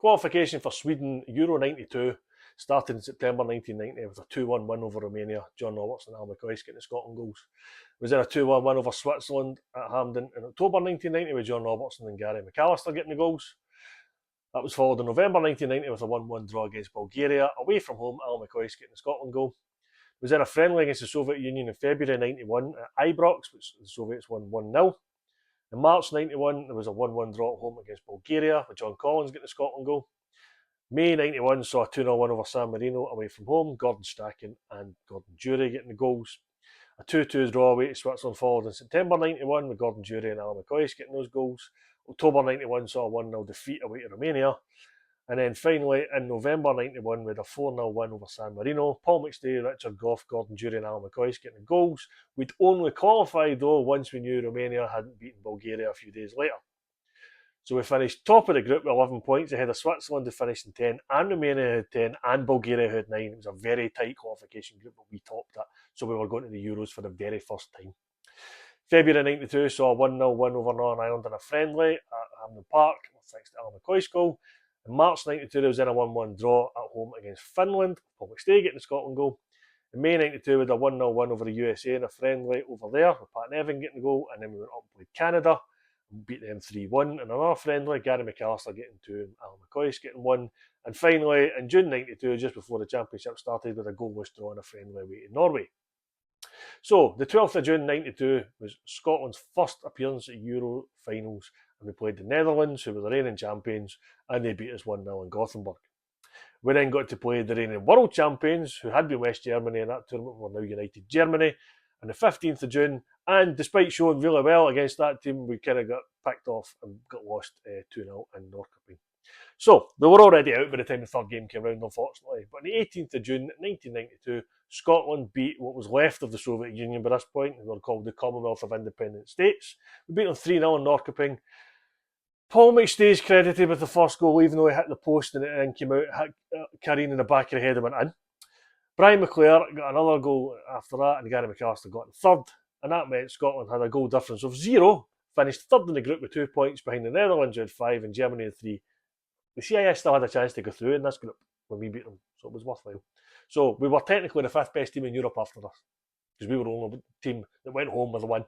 Qualification for Sweden Euro 92 started in September 1990 with a 2-1 win over Romania. John Roberts and Al McCoist getting the Scotland goals. Was then a 2-1 win over Switzerland at Hampden in October 1990 with John Robertson and Gary McAllister getting the goals. That was followed in November 1990 with a 1-1 draw against Bulgaria. Away from home, Al McCoist getting the Scotland goal. Was then a friendly against the Soviet Union in February 91 at Ibrox, which the Soviets won 1-0. In March 91, there was a 1-1 draw at home against Bulgaria with John Collins getting the Scotland goal. May 91 saw a 2-0 win over San Marino away from home, Gordon Strachan and Gordon Durie getting the goals. A 2-2 draw away to Switzerland followed in September 91 with Gordon Durie and Al McCoist getting those goals. October 91 saw a 1-0 defeat away to Romania. And then finally, in November 91, we had a 4-0 win over San Marino. Paul McStay, Richard Gough, Gordon Durie and Al McCoist getting the goals. We'd only qualified, though, once we knew Romania hadn't beaten Bulgaria a few days later. So we finished top of the group with 11 points ahead of Switzerland, who finished in 10, and Romania had 10, and Bulgaria had 9. It was a very tight qualification group, but we topped it. So we were going to the Euros for the very first time. February 92 saw a 1-0 win over Northern Ireland in a friendly at Hampden Park, thanks to Al McCoist's goal. In March 92, there was then a 1-1 draw at home against Finland, Paul McStay getting the Scotland goal. In May 92, we had a 1-0 win over the USA in a friendly over there, with Pat Nevin getting the goal, and then we went up and played Canada, and beat them 3-1 in another friendly, Gary McAllister getting 2 and Al McCoist getting 1. And finally, in June 92, just before the championship started, with a goalless draw in a friendly away to Norway. So, the 12th of June 92 was Scotland's first appearance at Euro finals, and we played the Netherlands, who were the reigning champions, and they beat us 1-0 in Gothenburg. We then got to play the reigning world champions, who had been West Germany in that tournament, were now United Germany, on the 15th of June, and despite showing really well against that team, we kind of got picked off and got lost 2-0 in Norrköping. So, they were already out by the time the third game came round, unfortunately. But on the 18th of June 1992, Scotland beat what was left of the Soviet Union by this point. They were called the Commonwealth of Independent States. We beat them 3-0 in Norrköping. Paul McStay's credited with the first goal, even though he hit the post and it then came out, hit Careen in the back of the head and went in. Brian McClare got another goal after that, and Gary McAllister got in third. And that meant Scotland had a goal difference of 0, finished third in the group with 2 points behind the Netherlands, who had 5, and Germany had 3. The CIS still had a chance to go through in this group when we beat them, so it was worthwhile. So we were technically the 5th best team in Europe after this, because we were the only team that went home with a win.